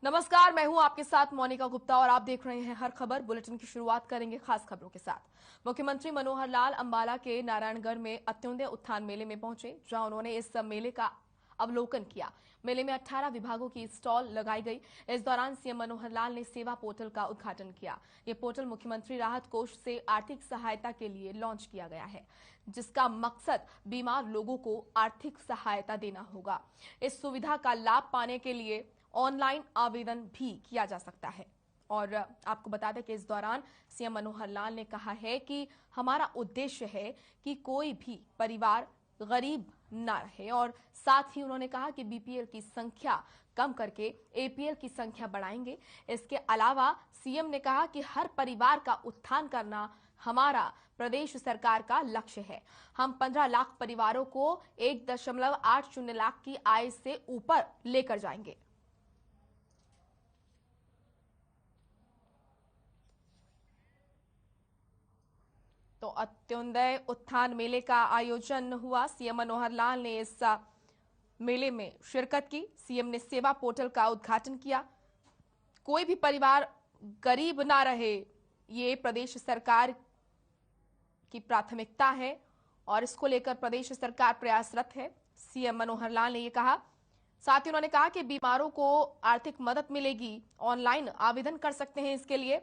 नमस्कार, मैं हूं आपके साथ मोनिका गुप्ता और आप देख रहे हैं हर खबर। बुलेटिन की शुरुआत करेंगे खास खबरों के साथ। मुख्यमंत्री मनोहर लाल अंबाला के नारायणगढ़ में अत्योदय उत्थान मेले में पहुंचे, जहां उन्होंने इस मेले का अवलोकन किया। मेले में 18 विभागों की स्टॉल लगाई गई। इस दौरान सीएम मनोहर लाल ने सेवा पोर्टल का उद्घाटन किया। ये पोर्टल मुख्यमंत्री राहत कोष से आर्थिक सहायता के लिए लॉन्च किया गया है, जिसका मकसद बीमार लोगों को आर्थिक सहायता देना होगा। इस सुविधा का लाभ पाने के लिए ऑनलाइन आवेदन भी किया जा सकता है। और आपको बता दें कि इस दौरान सीएम मनोहर लाल ने कहा है कि हमारा उद्देश्य है कि कोई भी परिवार गरीब ना रहे, और साथ ही उन्होंने कहा कि बीपीएल की संख्या कम करके एपीएल की संख्या बढ़ाएंगे। इसके अलावा सीएम ने कहा कि हर परिवार का उत्थान करना हमारा प्रदेश सरकार का लक्ष्य है। हम 15 लाख परिवारों को 1.80 लाख की आय से ऊपर लेकर जाएंगे। तो अत्योदय उत्थान मेले का आयोजन हुआ। सीएम मनोहर लाल ने इस मेले में शिरकत की। सीएम ने सेवा पोर्टल का उद्घाटन किया। कोई भी परिवार गरीब ना रहे, ये प्रदेश सरकार की प्राथमिकता है और इसको लेकर प्रदेश सरकार प्रयासरत है। सीएम मनोहर लाल ने ये कहा। साथ ही उन्होंने कहा कि बीमारों को आर्थिक मदद मिलेगी, ऑनलाइन आवेदन कर सकते हैं इसके लिए।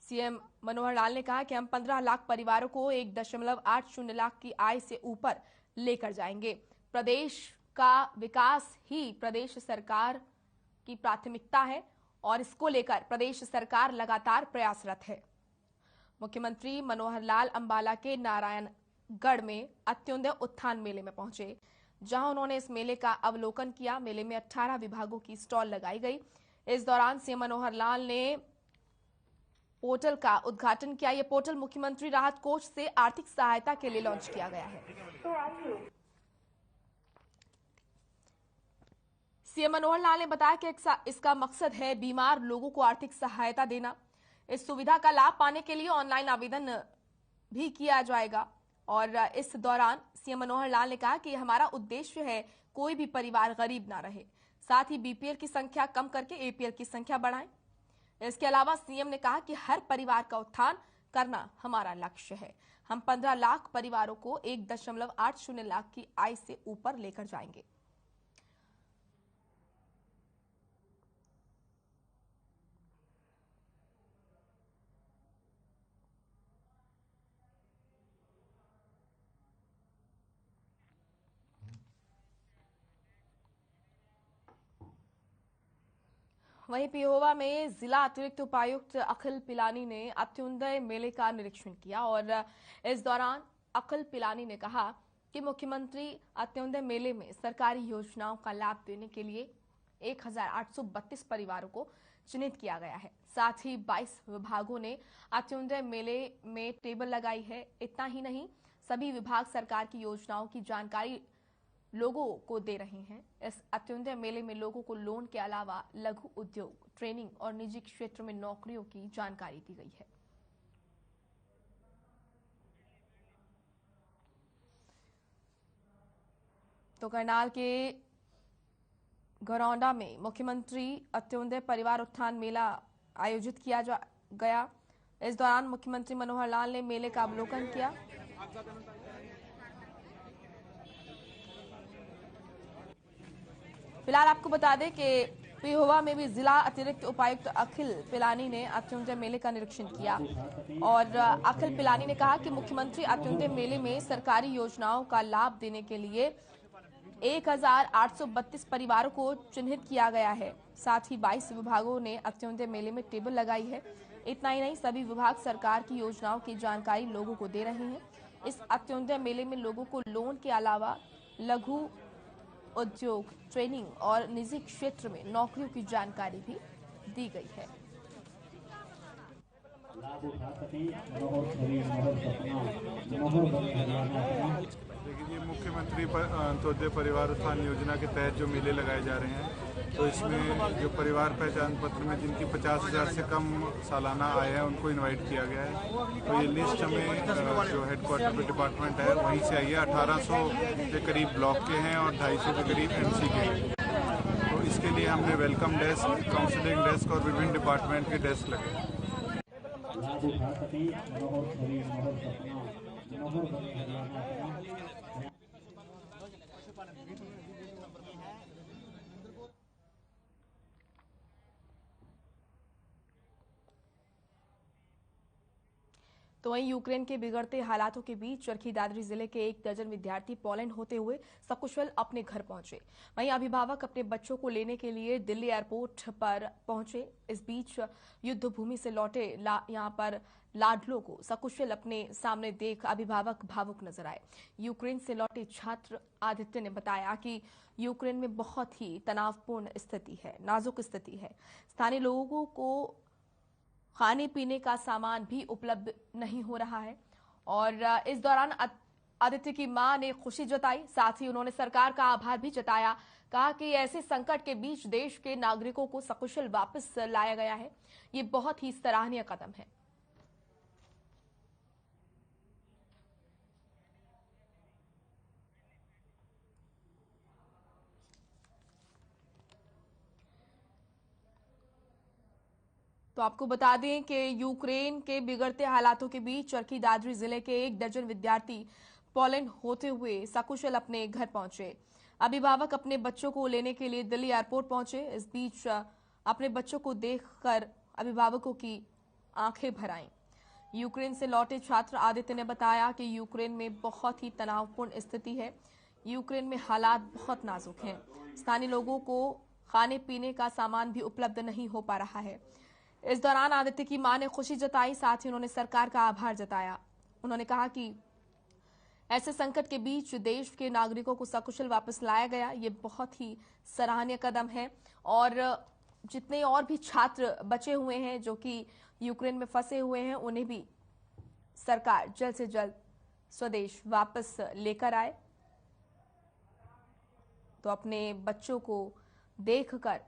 सीएम मनोहर लाल ने कहा कि हम 15 लाख परिवारों को 1.80 लाख की आय से ऊपर लेकर जाएंगे। प्रदेश का विकास ही प्रदेश सरकार की प्राथमिकता है और इसको लेकर प्रदेश सरकार लगातार प्रयासरत है। मुख्यमंत्री मनोहर लाल अंबाला के नारायणगढ़ में अत्योदय उत्थान मेले में पहुंचे, जहां उन्होंने इस मेले का अवलोकन किया। मेले में 18 विभागों की स्टॉल लगाई गई। इस दौरान सीएम मनोहर लाल ने पोर्टल का उद्घाटन किया। यह पोर्टल मुख्यमंत्री राहत कोष से आर्थिक सहायता के लिए लॉन्च किया गया है। सीएम मनोहर लाल ने बताया कि इसका मकसद है बीमार लोगों को आर्थिक सहायता देना। इस सुविधा का लाभ पाने के लिए ऑनलाइन आवेदन भी किया जाएगा। और इस दौरान सीएम मनोहर लाल ने कहा कि हमारा उद्देश्य है कोई भी परिवार गरीब ना रहे, साथ ही बीपीएल की संख्या कम करके एपीएल की संख्या बढ़ाएं। इसके अलावा सीएम ने कहा कि हर परिवार का उत्थान करना हमारा लक्ष्य है। हम 15 लाख परिवारों को 1.80 लाख की आय से ऊपर लेकर जाएंगे। वहीं पिहोवा में जिला अतिरिक्त उपायुक्त अखिल पिलानी ने अत्योदय मेले का निरीक्षण किया। और इस दौरान अखिल पिलानी ने कहा कि मुख्यमंत्री अत्योदय मेले में सरकारी योजनाओं का लाभ देने के लिए 1832 परिवारों को चिन्हित किया गया है। साथ ही 22 विभागों ने अत्योदय मेले में टेबल लगाई है। इतना ही नहीं, सभी विभाग सरकार की योजनाओं की जानकारी लोगों को दे रहे हैं। इस अत्योदय मेले में लोगों को लोन के अलावा लघु उद्योग, ट्रेनिंग और निजी क्षेत्र में नौकरियों की जानकारी दी गई है। तो करनाल के घरौंडा में मुख्यमंत्री अत्योदय परिवार उत्थान मेला आयोजित किया गया। इस दौरान मुख्यमंत्री मनोहर लाल ने मेले का अवलोकन किया। फिलहाल आपको बता दें कि पिहोवा में भी जिला अतिरिक्त उपायुक्त अखिल पिलानी ने अत्योदय मेले का निरीक्षण किया। और अखिल पिलानी ने कहा कि मुख्यमंत्री अत्योदय मेले में सरकारी योजनाओं का लाभ देने के लिए 1832 परिवारों को चिन्हित किया गया है। साथ ही 22 विभागों ने अत्योदय मेले में टेबल लगाई है। इतना ही नहीं, सभी विभाग सरकार की योजनाओं की जानकारी लोगों को दे रहे हैं। इस अत्योदय मेले में लोगों को लोन के अलावा लघु उद्योग, ट्रेनिंग और निजी क्षेत्र में नौकरियों की जानकारी भी दी गई है। लाभ उठा सकें, मनोहर छवि, मनोहर सपना, मनोहर बने हरियाणा का। देखिए, मुख्यमंत्री अंत्योदय परिवार उत्थान योजना के तहत जो मेले लगाए जा रहे हैं, तो इसमें जो परिवार पहचान पत्र में जिनकी 50,000 से कम सालाना आय है उनको इनवाइट किया गया है। तो ये लिस्ट हमें जो हेडक्वार्टर पे डिपार्टमेंट है वहीं से आई है। 1800 के करीब ब्लॉक के हैं और 250 के करीब एमसी के हैं। तो इसके लिए हमने वेलकम डेस्क, काउंसलिंग डेस्क और विभिन्न डिपार्टमेंट के डेस्क लगे। लाभ उठा सकें, मनोहर छवि, मनोहर सपना, मनोहर बने हरियाणा का। तो वहीं यूक्रेन के बिगड़ते हालातों के बीच चरखी दादरी जिले के 1 दर्जन विद्यार्थी पोलैंड होते हुए सकुशल अपने घर पहुंचे। वहीं अभिभावक अपने बच्चों को लेने के लिए दिल्ली एयरपोर्ट पर पहुंचे। इस बीच युद्ध भूमि से लौटे यहां पर लाडलों को सकुशल अपने सामने देख अभिभावक भावुक नजर आए। यूक्रेन से लौटे छात्र आदित्य ने बताया कि यूक्रेन में बहुत ही तनावपूर्ण स्थिति है, नाजुक स्थिति है। स्थानीय लोगों को खाने पीने का सामान भी उपलब्ध नहीं हो रहा है। और इस दौरान आदित्य की मां ने खुशी जताई, साथ ही उन्होंने सरकार का आभार भी जताया। कहा कि ऐसे संकट के बीच देश के नागरिकों को सकुशल वापस लाया गया है, ये बहुत ही सराहनीय कदम है। तो आपको बता दें कि यूक्रेन के बिगड़ते हालातों के बीच चरखी दादरी जिले के 1 दर्जन विद्यार्थी पोलैंड होते हुए सकुशल अपने घर पहुंचे। अभिभावक अपने बच्चों को लेने के लिए दिल्ली एयरपोर्ट पहुंचे। इस बीच अपने बच्चों को देखकर अभिभावकों की आंखें भर आईं। यूक्रेन से लौटे छात्र आदित्य ने बताया कि यूक्रेन में बहुत ही तनावपूर्ण स्थिति है। यूक्रेन में हालात बहुत नाजुक हैं। स्थानीय लोगों को खाने पीने का सामान भी उपलब्ध नहीं हो पा रहा है। इस दौरान आदित्य की मां ने खुशी जताई, साथ ही उन्होंने सरकार का आभार जताया। उन्होंने कहा कि ऐसे संकट के बीच देश के नागरिकों को सकुशल वापस लाया गया, ये बहुत ही सराहनीय कदम है। और जितने और भी छात्र बचे हुए हैं जो कि यूक्रेन में फंसे हुए हैं, उन्हें भी सरकार जल्द से जल्द स्वदेश वापस लेकर आए। तो अपने बच्चों को देखकर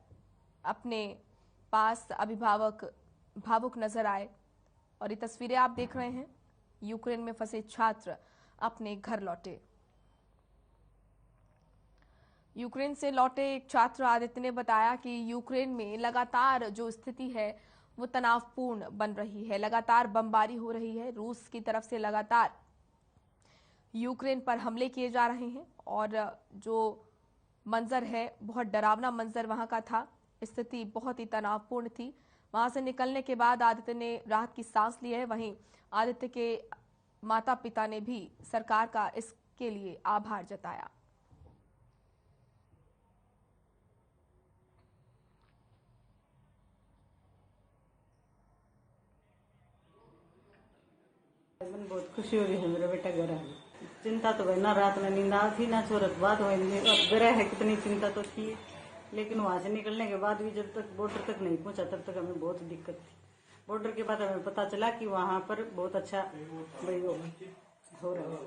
अपने पास अभिभावक भावुक नजर आए। और ये तस्वीरें आप देख रहे हैं, यूक्रेन में फंसे छात्र अपने घर लौटे। यूक्रेन से लौटे एक छात्र आदित्य ने बताया कि यूक्रेन में लगातार जो स्थिति है वो तनावपूर्ण बन रही है। लगातार बमबारी हो रही है, रूस की तरफ से लगातार यूक्रेन पर हमले किए जा रहे हैं। और जो मंजर है, बहुत डरावना मंजर वहां का था। स्थिति बहुत ही तनावपूर्ण थी। वहां से निकलने के बाद आदित्य ने राहत की सांस ली है। वहीं आदित्य के माता पिता ने भी सरकार का इसके लिए आभार जताया। बहुत खुशी हो रही है, मेरा बेटा घर आ गया। चिंता तो भाई ना रात में नींद आ थी ना सूरत बात हुई। अब घर है, कितनी चिंता तो थी, लेकिन वहां से निकलने के बाद भी जब तक बॉर्डर तक नहीं पहुंचा तब तक हमें बहुत दिक्कत थी। बॉर्डर के बाद हमें पता चला कि वहां पर बहुत अच्छा भाई हो रहा है,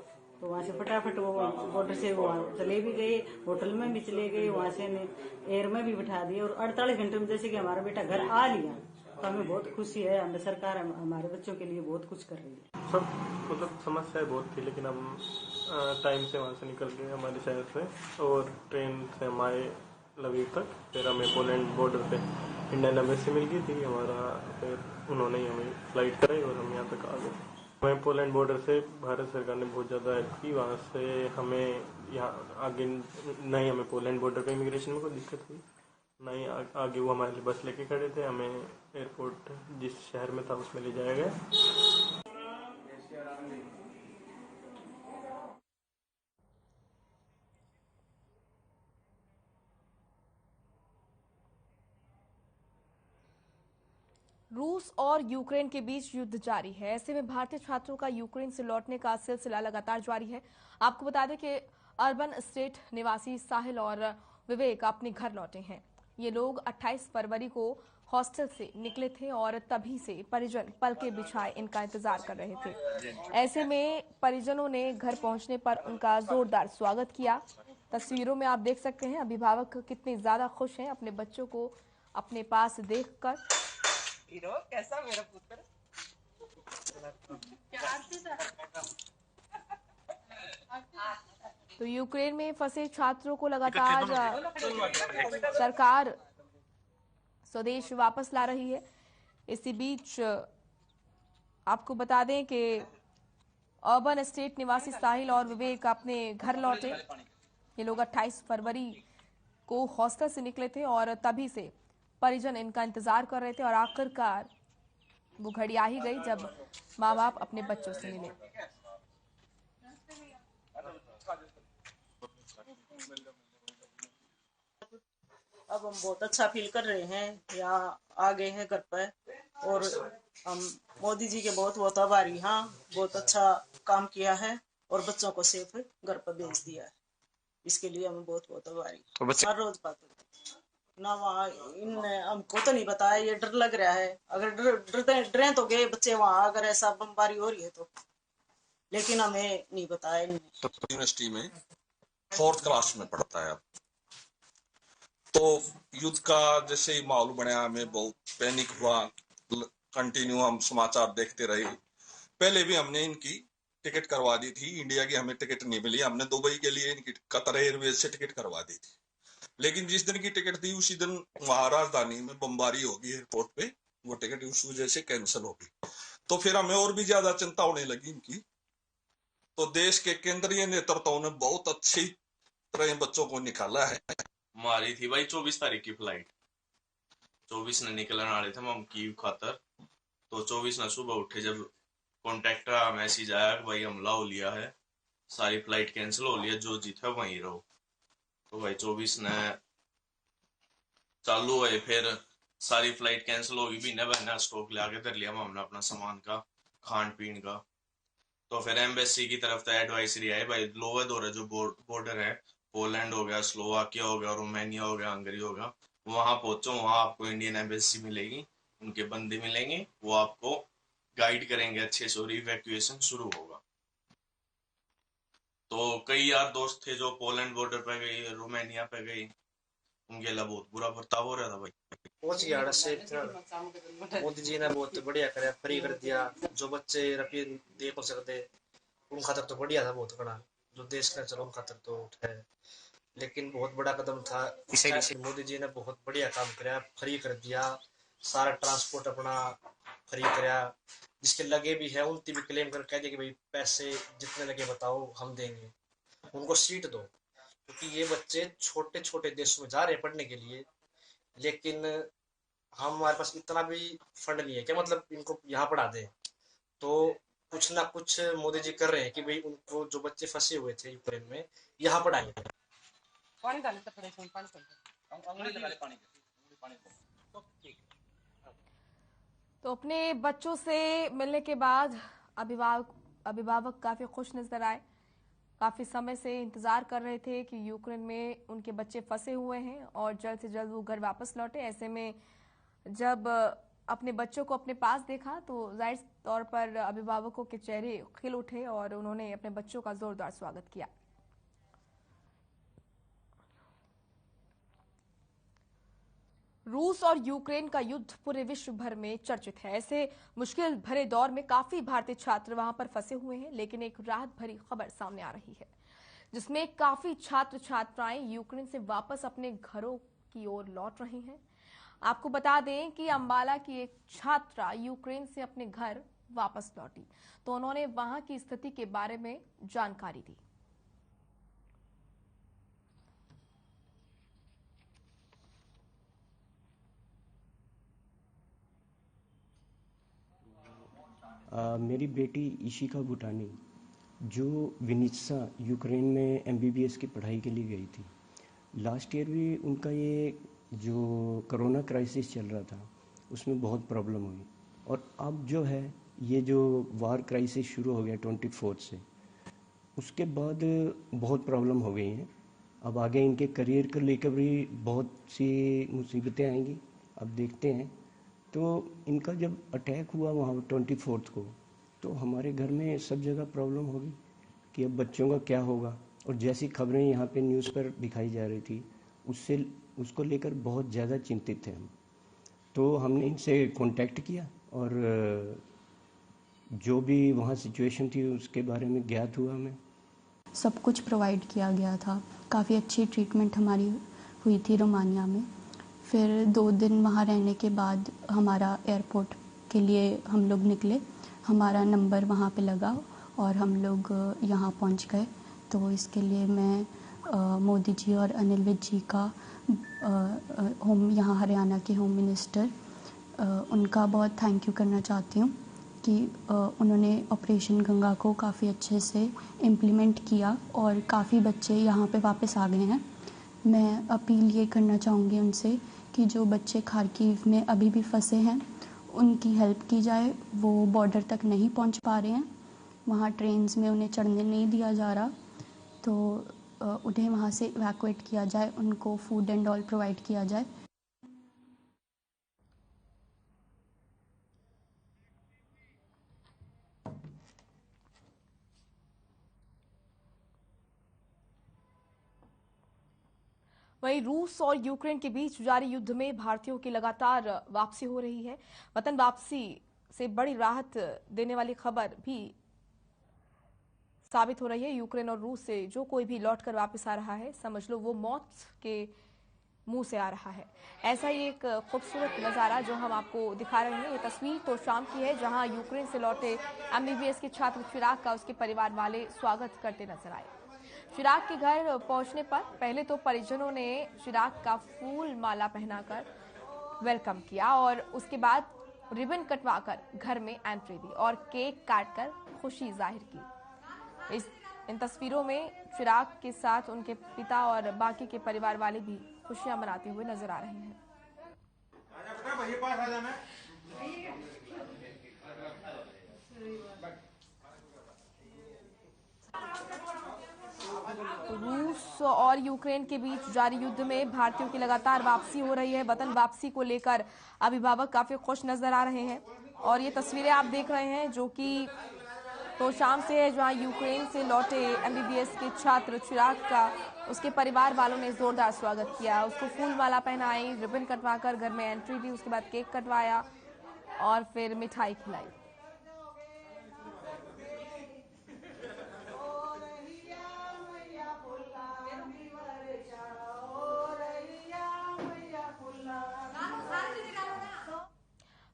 तो वहां से फटाफट वो बॉर्डर से वो चले भी गए, होटल में भी चले गए, वहां से एयर में भी बिठा दिए और 48 घंटे में जैसे कि हमारा बेटा घर आ लिया। तो हमें बहुत खुशी है, हमें सरकार हमारे बच्चों के लिए बहुत कुछ कर रही है। सब मतलब समस्याएं बहुत थी, लेकिन हम टाइम से वहाँ से निकल गए हमारे शहर से, और ट्रेन से हम आए लवीव तक। फिर हमें पोलैंड बॉर्डर पे इंडियन एम्बेसी मिल गई थी हमारा, फिर उन्होंने ही हमें फ्लाइट कराई और हम यहाँ तक आ गए। हमें पोलैंड बॉर्डर से भारत सरकार ने बहुत ज़्यादा हेल्प की। वहाँ से हमें यहाँ आगे नहीं, हमें पोलैंड बॉर्डर पे इमिग्रेशन में कोई दिक्कत हुई नहीं। आगे वो हमारे लिए बस लेके खड़े थे, हमें एयरपोर्ट जिस शहर में था उसमें ले जाया गया। रूस और यूक्रेन के बीच युद्ध जारी है। ऐसे में भारतीय छात्रों का यूक्रेन से लौटने का सिलसिला लगातार जारी है। आपको बता दें कि अर्बन स्टेट निवासी साहिल और विवेक अपने घर लौटे हैं। ये लोग 28 फरवरी को हॉस्टल से निकले थे और तभी से परिजन पलके बिछाए इनका इंतजार कर रहे थे। ऐसे में परिजनों ने घर पहुंचने पर उनका जोरदार स्वागत किया। तस्वीरों में आप देख सकते हैं अभिभावक कितने ज्यादा खुश हैं अपने बच्चों को अपने पास देखकर। कैसा मेरा पुत्र तो यूक्रेन में फंसे छात्रों को लगातार सरकार स्वदेश वापस ला रही है। इसी बीच आपको बता दें कि अर्बन एस्टेट निवासी साहिल और विवेक अपने घर लौटे। ये लोग 28 फरवरी को हॉस्टल से निकले थे और तभी से परिजन इनका इंतजार कर रहे थे और आखिरकार वो घड़ी आ ही गई जब माँ बाप अपने बच्चों से मिले। अब हम बहुत अच्छा फील कर रहे हैं, यहाँ आ गए हैं घर पर और हम मोदी जी के बहुत बहुत आभारी। हाँ, बहुत अच्छा काम किया है और बच्चों को सेफ घर पर भेज दिया है, इसके लिए हम बहुत बहुत आभारी। तो बच्चे हर रोज बात होती ना, वहाँ इन हमको तो नहीं बताया, ये डर लग रहा है। अगर डरे तो गए बच्चे वहाँ, अगर ऐसा बमबारी हो रही है तो, लेकिन हमें नहीं बताया इन्हें। तो यूनिवर्सिटी में 4th क्लास में पढ़ता है अब। तो युद्ध का जैसे ही माहौल बनाया, हमें बहुत पैनिक हुआ। कंटिन्यू हम समाचार देखते रहे। पहले भी हमने इनकी टिकट करवा दी थी, इंडिया की हमें टिकट नहीं मिली। हमने दुबई के लिए इनकी कतर एयरवेज से टिकट करवा दी थी, लेकिन जिस दिन की टिकट थी उसी दिन वहां राजधानी में बमबारी होगी एयरपोर्ट पे, वो टिकट उस वजह से कैंसिल होगी। तो फिर हमें और भी ज्यादा चिंता होने लगी इनकी। तो देश के केंद्रीय नेतृत्व ने बहुत अच्छी तरह बच्चों को निकाला है। हमारी थी भाई 24 तारीख की फ्लाइट, 24 ने निकलने वाले थे हम कीव खातर। तो 24 ने सुबह उठे जब कॉन्टेक्ट मैसेज आया कि भाई हमला हो लिया है, सारी फ्लाइट कैंसिल हो लिया, जो जीता वहीं रहो। तो भाई 24 ने चालू हुए, फिर सारी फ्लाइट कैंसिल होगी, महीना बहना स्टॉक ले आके धर लिया हमने अपना सामान का, खान पीन का। तो फिर एम्बेसी की तरफ से एडवाइजरी आई भाई लोअर दौरे जो बॉर्डर है, पोलैंड हो गया, स्लोवाकिया हो गया, रोमानिया हो गया, हंगरी हो गया, वहां पहुंचो। वहां आपको इंडियन एम्बेसी मिलेगी, उनके बंदे मिलेंगे, वो आपको गाइड करेंगे अच्छे से और इवैक्यूएशन शुरू होगा। तो कई यार दोस्त थे जो पोलैंड बॉर्डर पे गई, रोमानिया पे गई, उनके लिए बहुत बुरा बर्ताव हो रहा था भाई। पहुंच गया से मोदी जी ने बहुत बढ़िया कराया, फ्री कर दिया। जो बच्चे रुपये दे पा सकते उन खातर तो बढ़िया था, बहुत बड़ा जो देश का चलो उन खातर तो है, लेकिन बहुत बड़ा कदम था। मोदी जी ने बहुत बढ़िया काम कराया, फ्री कर दिया, सारा ट्रांसपोर्ट अपना फ्री कराया। जिसके लगे भी है उनकी भी क्लेम कर कह दिया कि भाई पैसे जितने लगे बताओ हम देंगे, उनको सीट दो। क्योंकि ये बच्चे छोटे छोटे देशों में जा रहे हैं पढ़ने के लिए, लेकिन हमारे पास इतना भी फंड नहीं है क्या मतलब इनको यहाँ पढ़ा दे। तो कुछ ना कुछ मोदी जी कर रहे हैं कि भाई उनको जो बच्चे फंसे हुए थे यूक्रेन में यहाँ पढ़ाएंगे। तो अपने बच्चों से मिलने के बाद अभिभावक काफी खुश नजर आए। काफी समय से इंतजार कर रहे थे कि यूक्रेन में उनके बच्चे फंसे हुए हैं और जल्द से जल्द वो घर वापस लौटे। ऐसे में जब अपने बच्चों को अपने पास देखा तो जाहिर तौर पर अभिभावकों के चेहरे खिल उठे और उन्होंने अपने बच्चों का जोरदार स्वागत किया। रूस और यूक्रेन का युद्ध पूरे विश्व भर में चर्चित है। ऐसे मुश्किल भरे दौर में काफी भारतीय छात्र वहां पर फंसे हुए हैं, लेकिन एक राहत भरी खबर सामने आ रही है जिसमें काफी छात्र छात्राएं यूक्रेन से वापस अपने घरों की ओर लौट रही हैं। आपको बता दें कि अंबाला की एक छात्रा यूक्रेन से अपने घर वापस लौटी तो उन्होंने वहां की स्थिति के बारे में जानकारी दी। मेरी बेटी इशिका भूटानी जो विनित्सा यूक्रेन में MBBS की पढ़ाई के लिए गई थी, लास्ट ईयर भी उनका ये जो कोरोना क्राइसिस चल रहा था उसमें बहुत प्रॉब्लम हुई, और अब जो है ये जो वार क्राइसिस शुरू हो गया 24 से, उसके बाद बहुत प्रॉब्लम हो गई हैं। अब आगे इनके करियर को लेकर भी बहुत सी मुसीबतें आएंगी। अब देखते हैं तो इनका जब अटैक हुआ वहाँ 24 को, तो हमारे घर में सब जगह प्रॉब्लम होगी कि अब बच्चों का क्या होगा। और जैसी खबरें यहाँ पे न्यूज़ पर दिखाई जा रही थी, उसको लेकर बहुत ज़्यादा चिंतित थे हम। तो हमने इनसे कांटेक्ट किया और जो भी वहाँ सिचुएशन थी उसके बारे में ज्ञात हुआ हमें। सब कुछ प्रोवाइड किया गया था, काफ़ी अच्छी ट्रीटमेंट हमारी हुई थी रोमानिया में। फिर 2 दिन वहाँ रहने के बाद हमारा एयरपोर्ट के लिए हम लोग निकले, हमारा नंबर वहाँ पे लगा और हम लोग यहाँ पहुँच गए। तो इसके लिए मैं मोदी जी और अनिल विज जी का यहाँ हरियाणा के होम मिनिस्टर उनका बहुत थैंक यू करना चाहती हूँ कि उन्होंने ऑपरेशन गंगा को काफ़ी अच्छे से इम्प्लीमेंट किया और काफ़ी बच्चे यहाँ पे वापस आ गए हैं। मैं अपील ये करना चाहूँगी उनसे कि जो बच्चे खार्किव में अभी भी फंसे हैं उनकी हेल्प की जाए। वो बॉर्डर तक नहीं पहुँच पा रहे हैं, वहाँ ट्रेन्स में उन्हें चढ़ने नहीं दिया जा रहा, तो उन्हें वहाँ से इवैक्यूएट किया जाए, उनको फूड एंड ऑल प्रोवाइड किया जाए। वहीं रूस और यूक्रेन के बीच जारी युद्ध में भारतीयों की लगातार वापसी हो रही है। वतन वापसी से बड़ी राहत देने वाली खबर भी साबित हो रही है। यूक्रेन और रूस से जो कोई भी लौटकर वापस आ रहा है, समझ लो वो मौत के मुंह से आ रहा है। ऐसा ही एक खूबसूरत नज़ारा जो हम आपको दिखा रहे हैं, ये तस्वीर तो शाम की है जहां यूक्रेन से लौटे MBBS के छात्र चिराग का उसके परिवार वाले स्वागत करते नजर आए। चिराग के घर पहुंचने पर पहले तो परिजनों ने चिराग का फूल माला पहनाकर वेलकम किया और उसके बाद रिबन कटवाकर घर में एंट्री दी और केक काटकर खुशी जाहिर की। इन तस्वीरों में चिराग के साथ उनके पिता और बाकी के परिवार वाले भी खुशियां मनाते हुए नजर आ रहे हैं। रूस और यूक्रेन के बीच जारी युद्ध में भारतीयों की लगातार वापसी हो रही है। वतन वापसी को लेकर अभिभावक काफी खुश नजर आ रहे हैं और ये तस्वीरें आप देख रहे हैं जो कि तो शाम से है जहां यूक्रेन से लौटे MBBS के छात्र चिराग का उसके परिवार वालों ने जोरदार स्वागत किया। उसको फूल माला पहनाई, रिबन कटवाकर घर में एंट्री दी, उसके बाद केक कटवाया और फिर मिठाई खिलाई।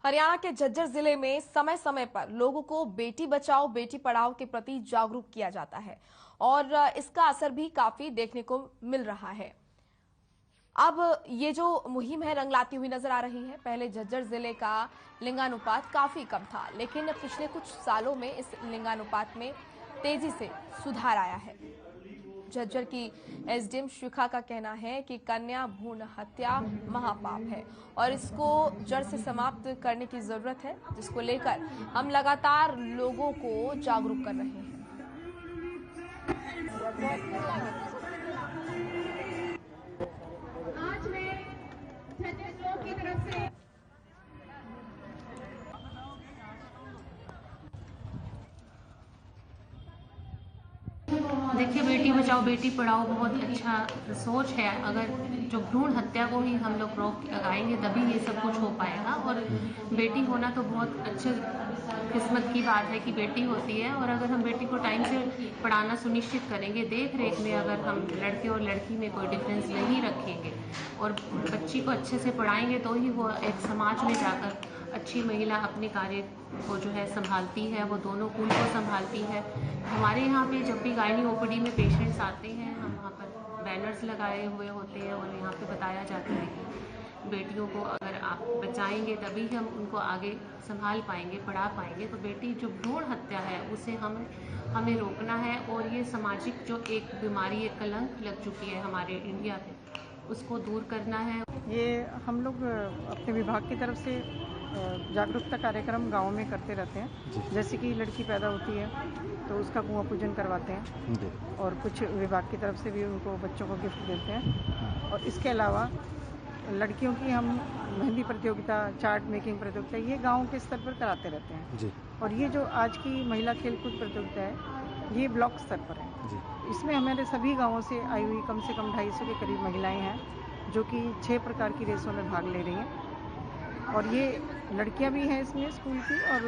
हरियाणा के झज्जर जिले में समय समय पर लोगों को बेटी बचाओ बेटी पढ़ाओ के प्रति जागरूक किया जाता है और इसका असर भी काफी देखने को मिल रहा है। अब ये जो मुहिम है रंग लाती हुई नजर आ रही है। पहले झज्जर जिले का लिंगानुपात काफी कम था, लेकिन पिछले कुछ सालों में इस लिंगानुपात में तेजी से सुधार आया है। झज्जर की SDM शिखा का कहना है कि कन्या भ्रूण हत्या महापाप है और इसको जड़ से समाप्त करने की जरूरत है, जिसको लेकर हम लगातार लोगों को जागरूक कर रहे हैं। आज मैं झज्जर ब्लॉक की तरफ से देखिए, बेटी बचाओ बेटी पढ़ाओ बहुत अच्छा सोच है। अगर जो भ्रूण हत्या को ही हम लोग रोक लगाएंगे तभी ये सब कुछ हो पाएगा। और बेटी होना तो बहुत अच्छे किस्मत की बात है कि बेटी होती है। और अगर हम बेटी को टाइम से पढ़ाना सुनिश्चित करेंगे, देख रेख में अगर हम लड़के और लड़की में कोई डिफरेंस नहीं रखेंगे और बच्ची को अच्छे से पढ़ाएंगे तो ही वो एक समाज में जाकर अच्छी महिला अपने कार्य को जो है संभालती है, वो दोनों कुल को संभालती है। हमारे यहाँ पे जब भी गायनी OPD में पेशेंट्स आते हैं, हम वहाँ पर बैनर्स लगाए हुए होते हैं और यहाँ पे बताया जाता है कि बेटियों को अगर आप बचाएंगे तभी हम उनको आगे संभाल पाएंगे, पढ़ा पाएंगे। तो बेटी जो भ्रूण हत्या है उसे हमें रोकना है और ये सामाजिक जो एक बीमारी, एक कलंक लग चुकी है हमारे इंडिया पे, उसको दूर करना है। ये हम लोग अपने विभाग की तरफ से जागरूकता कार्यक्रम गांव में करते रहते हैं। जैसे कि लड़की पैदा होती है तो उसका कुआं पूजन करवाते हैं और कुछ विभाग की तरफ से भी उनको बच्चों को गिफ्ट देते हैं। और इसके अलावा लड़कियों की हम मेहंदी प्रतियोगिता, चार्ट मेकिंग प्रतियोगिता, ये गांव के स्तर पर कराते रहते हैं जी। और ये जो आज की महिला खेलकूद प्रतियोगिता है ये ब्लॉक स्तर पर है जी। इसमें हमारे सभी गांवों से आई हुई कम से कम 250 के करीब महिलाएं हैं जो कि 6 प्रकार की रेसों में भाग ले रही हैं और ये लड़कियां भी हैं इसमें स्कूल की और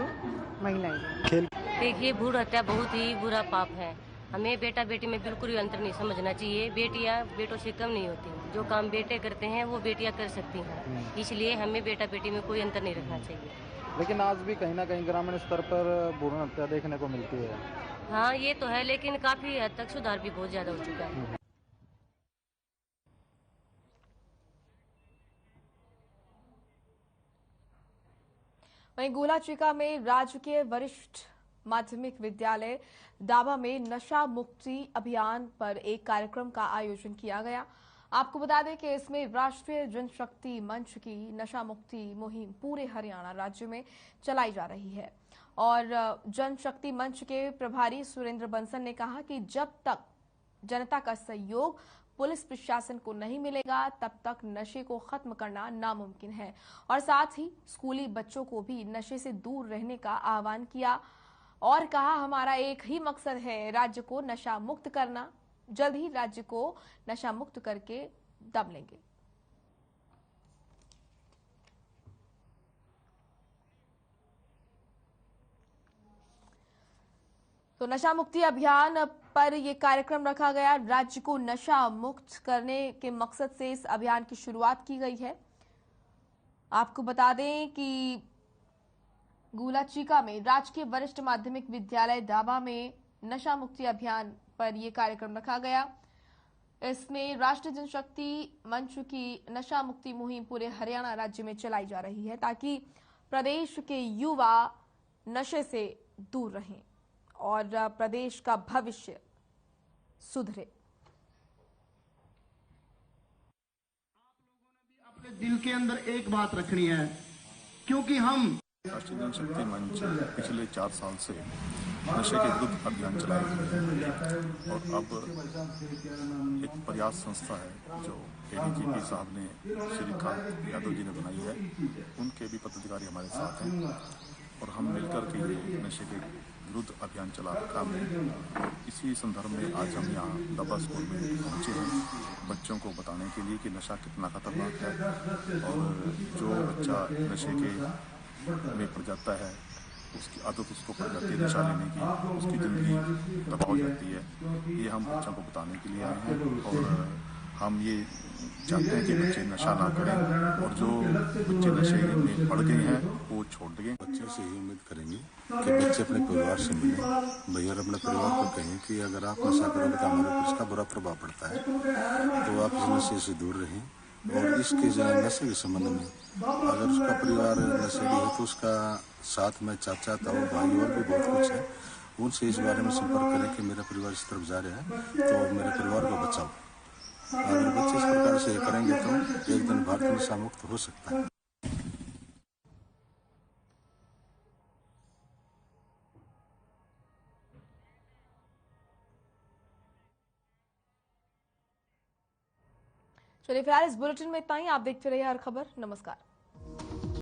महिलाएं भी। देखिए, भ्रूण हत्या बहुत ही बुरा पाप है। हमें बेटा बेटी में बिल्कुल भी अंतर नहीं समझना चाहिए। बेटियां बेटों से कम नहीं होती, जो काम बेटे करते हैं वो बेटियां कर सकती हैं, इसलिए हमें बेटा बेटी में कोई अंतर नहीं रखना चाहिए। लेकिन आज भी कहीं ना कहीं ग्रामीण स्तर पर भ्रूण हत्या देखने को मिलती है। हाँ, ये तो है, लेकिन काफी हद तक सुधार भी बहुत ज्यादा हो चुका है। वहीं गोलाचिका में राजकीय वरिष्ठ माध्यमिक विद्यालय दाबा में नशा मुक्ति अभियान पर एक कार्यक्रम का आयोजन किया गया। आपको बता दें कि इसमें राष्ट्रीय जनशक्ति मंच की नशा मुक्ति मुहिम पूरे हरियाणा राज्य में चलाई जा रही है और जनशक्ति मंच के प्रभारी सुरेंद्र बंसल ने कहा कि जब तक जनता का सहयोग पुलिस प्रशासन को नहीं मिलेगा तब तक नशे को खत्म करना नामुमकिन है और साथ ही स्कूली बच्चों को भी नशे से दूर रहने का आह्वान किया और कहा हमारा एक ही मकसद है, राज्य को नशा मुक्त करना। जल्द ही राज्य को नशा मुक्त करके दम लेंगे। तो नशा मुक्ति अभियान पर यह कार्यक्रम रखा गया। राज्य को नशा मुक्त करने के मकसद से इस अभियान की शुरुआत की गई है। आपको बता दें कि गोलाचिका में राजकीय वरिष्ठ माध्यमिक विद्यालय दाबा में नशा मुक्ति अभियान पर यह कार्यक्रम रखा गया। इसमें राष्ट्रीय जनशक्ति मंच की नशा मुक्ति मुहिम पूरे हरियाणा राज्य में चलाई जा रही है ताकि प्रदेश के युवा नशे से दूर रहें और प्रदेश का भविष्य सुधरे। अपने दिल के अंदर एक बात रखनी है, क्योंकि हम राष्ट्रीय जनशक्ति मंच पिछले 4 साल से नशे के विरुद्ध अभियान चलाए हुए हैं और अब एक प्रयास संस्था है जो एडीजीपी साहब ने श्रीकांत यादव जी ने बनाई है, उनके भी पदाधिकारी हमारे साथ हैं और हम मिलकर के ये नशे के विरुद्ध अभियान चला रखा है। इसी संदर्भ में आज हम यहाँ दबा स्कूल में पहुँचे हैं बच्चों को बताने के लिए कि नशा कितना खतरनाक है और जो बच्चा नशे के में पड़ जाता है उसकी आदत उसको पड़ जाती है नशा लेने की, उसकी ज़िंदगी तबाह हो जाती है। ये हम बच्चों को बताने के लिए आए हैं और हम ये चाहते हैं कि बच्चे नशा ना करें और जो बच्चे नशे में पड़ गए हैं वो छोड़ दें। बच्चे से ही उम्मीद करेंगे कि बच्चे अपने परिवार से मिलें, भैया अपने परिवार को कहें कि अगर आप नशा करोगे तो हमारे पर इसका बुरा प्रभाव पड़ता है, तो आप इस नशे से दूर रहें। और इसके जो नशे के संबंध में अगर उसका परिवार नशेड़ी है तो उसका साथ में चाचा ताऊ भाई और भी बहुत कुछ है, उनसे इस बारे में संपर्क करें कि मेरा परिवार इस तरफ जा रहा है तो मेरे परिवार को बचाओ। अगर बच्चे इस प्रकार से करेंगे तो एक दिन भारत नशा मुक्त हो सकता है। चलिए फिलहाल इस बुलेटिन में इतना ही। आप देखते रहिए हर खबर। नमस्कार।